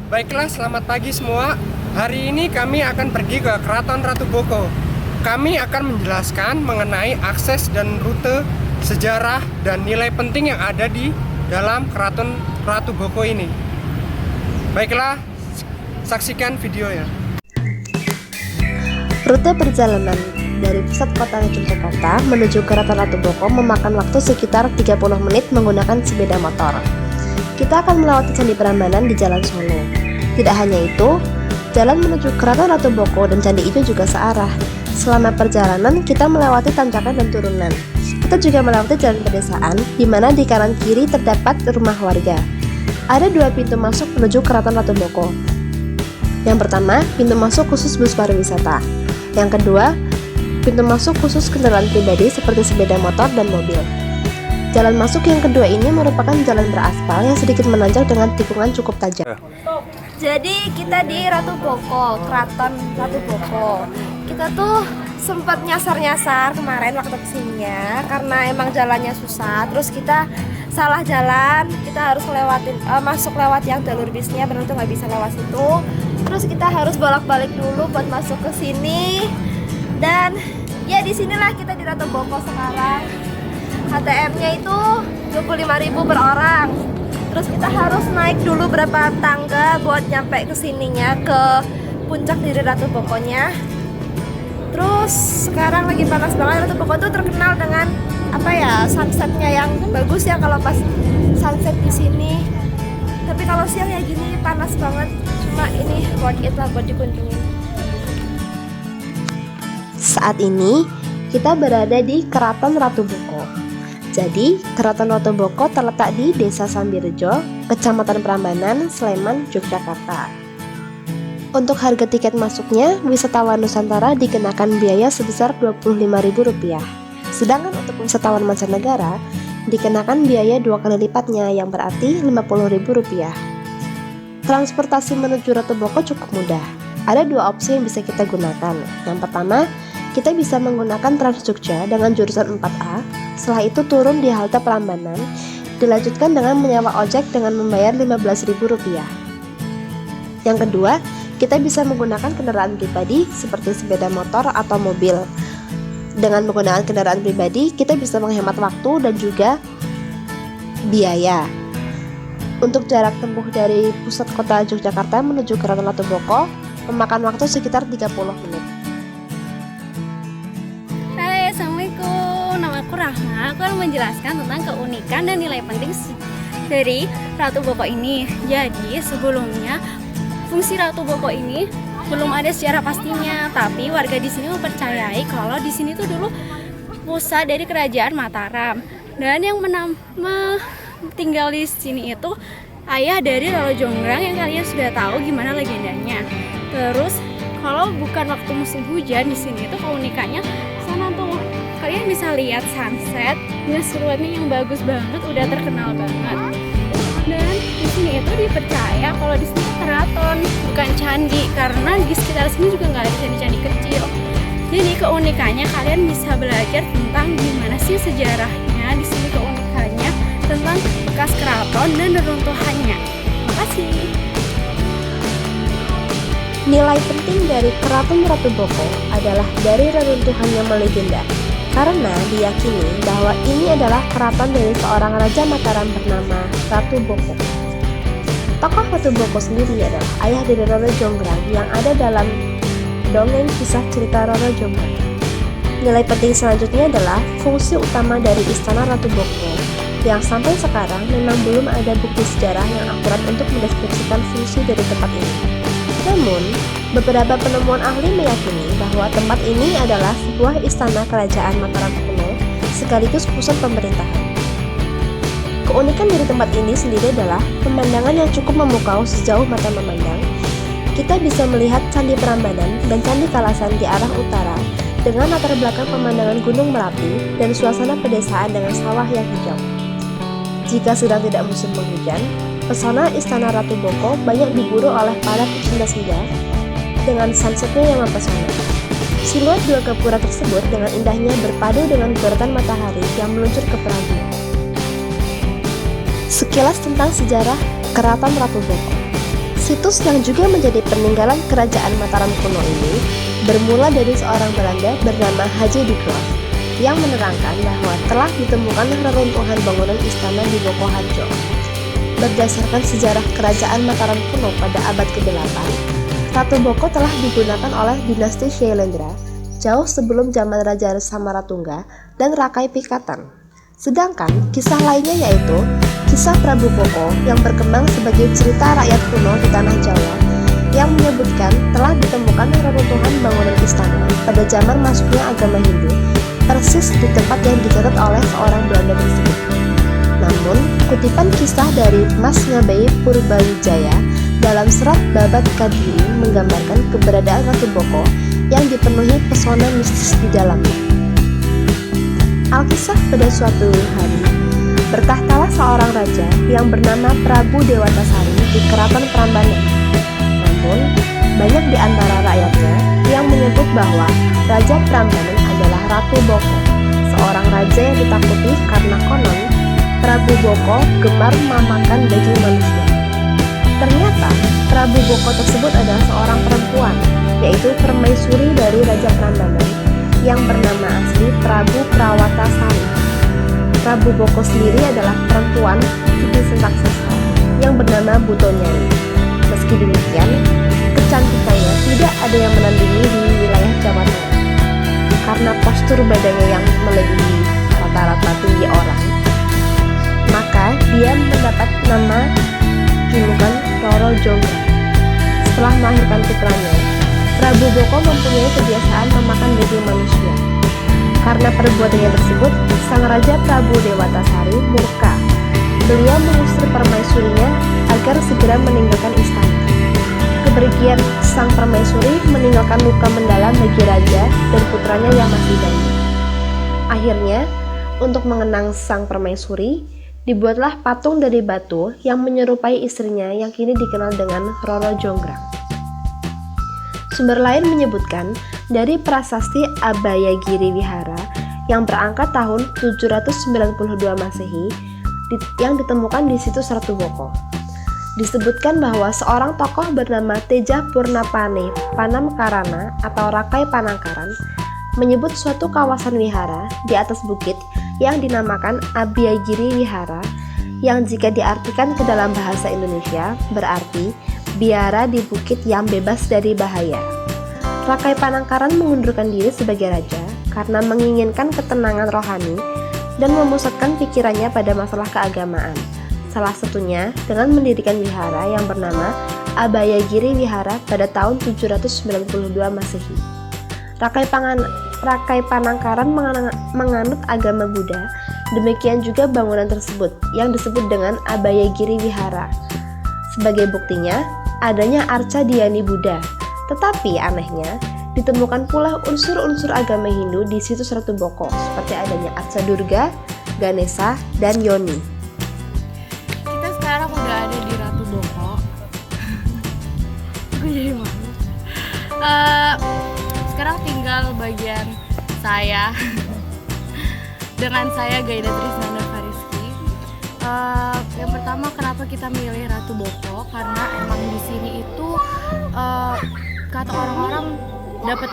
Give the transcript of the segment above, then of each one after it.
Baiklah, selamat pagi semua. Hari ini kami akan pergi ke Keraton Ratu Boko. Kami akan menjelaskan mengenai akses dan rute, sejarah, dan nilai penting yang ada di dalam Keraton Ratu Boko ini. Baiklah, saksikan videonya. Rute perjalanan dari pusat kota Yogyakarta menuju Keraton Ratu Boko memakan waktu sekitar 30 menit menggunakan sepeda motor. Kita akan melewati Candi Prambanan di Jalan Solo. Tidak hanya itu, jalan menuju Keraton Ratu Boko dan candi itu juga searah. Selama perjalanan, kita melewati tanjakan dan turunan. Kita juga melewati jalan pedesaan, di mana di kanan kiri terdapat rumah warga. Ada dua pintu masuk menuju Keraton Ratu Boko. Yang pertama, pintu masuk khusus bus pariwisata. Yang kedua, pintu masuk khusus kendaraan pribadi seperti sepeda motor dan mobil. Jalan masuk yang kedua ini merupakan jalan beraspal yang sedikit menanjak dengan tikungan cukup tajam. Jadi kita di Ratu Boko, Keraton Ratu Boko. Kita tuh sempat nyasar-nyasar kemarin waktu kesininya karena emang jalannya susah. Terus kita salah jalan, kita harus masuk lewat yang jalur bisnya, benar tuh nggak bisa lewat situ. Terus kita harus bolak-balik dulu buat masuk ke sini. Dan ya di sinilah kita di Ratu Boko sekarang. HTM-nya itu 25.000 per orang. Terus kita harus naik dulu berapa tangga buat nyampe ke sininya, ke puncak dari Ratu Bokonya. Terus sekarang lagi panas banget. Ratu Boko tuh terkenal dengan sunsetnya yang bagus ya kalau pas sunset di sini. Tapi kalau siang ya gini panas banget. Cuma ini worth it lah buat dikunjungi. Saat ini, kita berada di Keraton Ratu Boko. Jadi, Keraton Ratu Boko terletak di Desa Sambirejo, Kecamatan Prambanan, Sleman, Yogyakarta. Untuk harga tiket masuknya, wisatawan Nusantara dikenakan biaya sebesar Rp25.000. Sedangkan untuk wisatawan mancanegara, dikenakan biaya 2 kali lipatnya, yang berarti Rp50.000. Transportasi menuju Ratu Boko cukup mudah. Ada dua opsi yang bisa kita gunakan. Yang pertama, kita bisa menggunakan Trans Jogja dengan jurusan 4A. Setelah itu turun di halte Prambanan, dilanjutkan dengan menyewa ojek dengan membayar Rp15.000. Yang kedua, kita bisa menggunakan kendaraan pribadi seperti sepeda motor atau mobil. Dengan menggunakan kendaraan pribadi, kita bisa menghemat waktu dan juga biaya. Untuk jarak tempuh dari pusat kota Yogyakarta menuju Keraton Ratu Boko memakan waktu sekitar 30 menit. Hai, Assalamualaikum. Nama aku Rahma. Aku akan menjelaskan tentang keunikan dan nilai penting dari Ratu Boko ini. Jadi, sebelumnya fungsi Ratu Boko ini belum ada secara pastinya, tapi warga di sini mempercayai kalau di sini tuh dulu pusat dari kerajaan Mataram. Dan yang tinggal di sini itu ayah dari Roro Jonggrang yang kalian sudah tahu gimana legendanya. Terus kalau bukan waktu musim hujan di sini itu keunikannya sana tuh kalian bisa lihat sunset dan silhuetnya yang bagus banget, udah terkenal banget. Dan di sini itu dipercaya kalau di sini keraton bukan candi, karena di sekitar sini juga nggak ada candi-candi kecil. Jadi keunikannya kalian bisa belajar tentang gimana sih sejarahnya di sini, keunikannya tentang bekas keraton dan reruntuhannya. Makasih. Nilai penting dari Keraton Ratu Boko adalah dari reruntuhan yang melegenda, karena diyakini bahwa ini adalah keraton dari seorang Raja Mataram bernama Ratu Boko. Tokoh Ratu Boko sendiri adalah ayah dari Roro Jonggrang yang ada dalam dongeng kisah cerita Roro Jonggrang. Nilai penting selanjutnya adalah fungsi utama dari Istana Ratu Boko, yang sampai sekarang memang belum ada bukti sejarah yang akurat untuk mendeskripsikan fungsi dari tempat ini. Namun, beberapa penemuan ahli meyakini bahwa tempat ini adalah sebuah istana kerajaan Mataram kuno sekaligus pusat pemerintahan. Keunikan dari tempat ini sendiri adalah pemandangan yang cukup memukau sejauh mata memandang. Kita bisa melihat Candi Prambanan dan Candi Kalasan di arah utara dengan latar belakang pemandangan Gunung Merapi dan suasana pedesaan dengan sawah yang hijau. Jika sedang tidak musim penghujan, pesona Istana Ratu Boko banyak diburu oleh para pecinta senja dengan sunsetnya yang mempesona. Siluet dua gapura tersebut dengan indahnya berpadu dengan guratan matahari yang meluncur ke perahu. Sekilas tentang sejarah Keraton Ratu Boko. Situs yang juga menjadi peninggalan kerajaan Mataram kuno ini bermula dari seorang Belanda bernama Haji Diklof yang menerangkan bahwa telah ditemukan reruntuhan bangunan istana di Boko Harjo. Berdasarkan sejarah kerajaan Mataram kuno pada abad ke-8, Ratu Boko telah digunakan oleh dinasti Shailendra jauh sebelum zaman Raja Samaratungga dan Rakai Pikatan. Sedangkan kisah lainnya yaitu kisah Prabu Boko yang berkembang sebagai cerita rakyat kuno di tanah Jawa yang menyebutkan telah ditemukan reruntuhan bangunan istana pada zaman masuknya agama Hindu persis di tempat yang dicatat oleh seorang Belanda tersebut. Namun, kutipan kisah dari Mas Ngabeyi Purbawijaya dalam serat Babat Kadiri menggambarkan keberadaan Ratu Boko yang dipenuhi pesona mistis di dalamnya. Alkisah pada suatu hari, bertahtalah seorang raja yang bernama Prabu Dewatasari di Keraton Prambanan. Namun, banyak di antara rakyatnya yang menyebut bahwa Raja Prambanan adalah Ratu Boko, seorang raja yang ditakuti karena konon Prabu Boko gemar memakan daging manusia. Ternyata, Prabu Boko tersebut adalah seorang perempuan, yaitu permaisuri dari Raja Prambanan yang bernama asli Prabu Prawatasari. Prabu Boko sendiri adalah perempuan Siti Sentaksesa yang bernama Butonyai. Meski demikian, kecantikannya tidak ada yang menandingi di wilayah Jawa Tengah. Karena postur badannya yang melebihi rata-rata tinggi orang, maka dia mendapat nama julukan Roro Jonggrang. Setelah melahirkan putranya, Prabu Boko mempunyai kebiasaan memakan daging manusia. Karena perbuatannya tersebut, sang Raja Prabu Dewatasari murka. Beliau mengusir permaisurinya agar segera meninggalkan istana. Kepergian sang permaisuri meninggalkan luka mendalam bagi raja dan putranya yang masih bayi. Akhirnya, untuk mengenang sang permaisuri, dibuatlah patung dari batu yang menyerupai istrinya yang kini dikenal dengan Roro Jonggrang. Sumber lain menyebutkan dari prasasti Abayagiri Wihara yang berangkat tahun 792 Masehi yang ditemukan di situs Ratu Boko. Disebutkan bahwa seorang tokoh bernama Teja Purnapane Panamkarana atau Rakai Panangkaran menyebut suatu kawasan wihara di atas bukit yang dinamakan Abayagiri Wihara yang jika diartikan ke dalam bahasa Indonesia berarti biara di bukit yang bebas dari bahaya. Rakai Panangkaran mengundurkan diri sebagai raja karena menginginkan ketenangan rohani dan memusatkan pikirannya pada masalah keagamaan. Salah satunya dengan mendirikan wihara yang bernama Abayagiri Wihara pada tahun 792 Masehi. Rakai Panangkaran menganut agama Buddha, demikian juga bangunan tersebut yang disebut dengan Abayagiri Wihara. Sebagai buktinya, adanya arca Dhyani Buddha. Tetapi anehnya, ditemukan pula unsur-unsur agama Hindu di situs Ratu Boko, seperti adanya arca Durga, Ganesha, dan Yoni. Kita sekarang udah ada di Ratu Boko. Gue jadi malu. Sekarang tinggal bagian saya. Dengan saya Gaida Trisnanda Fariski. Yang pertama, kenapa kita milih Ratu Boko? Karena emang di sini itu kata orang-orang dapat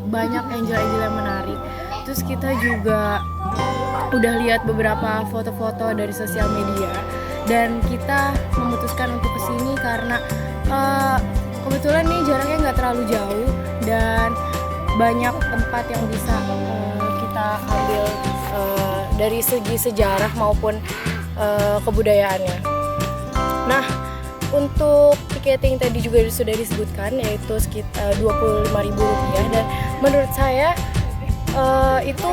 banyak angel-angel yang menarik. Terus kita juga udah lihat beberapa foto-foto dari sosial media dan kita memutuskan untuk kesini karena kebetulan nih jaraknya nggak terlalu jauh dan banyak tempat yang bisa kita ambil dari segi sejarah maupun kebudayaannya. Nah, untuk tiketing tadi juga sudah disebutkan yaitu sekitar Rp25.000 dan menurut saya itu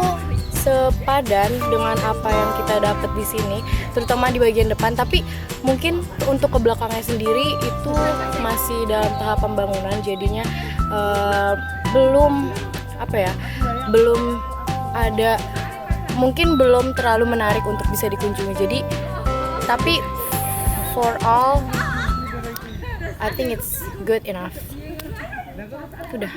sepadan dengan apa yang kita dapat di sini, terutama di bagian depan. Tapi mungkin untuk ke belakangnya sendiri itu masih dalam tahap pembangunan, jadinya belum ada, mungkin belum terlalu menarik untuk bisa dikunjungi. Jadi, tapi for all, I think it's good enough. Udah.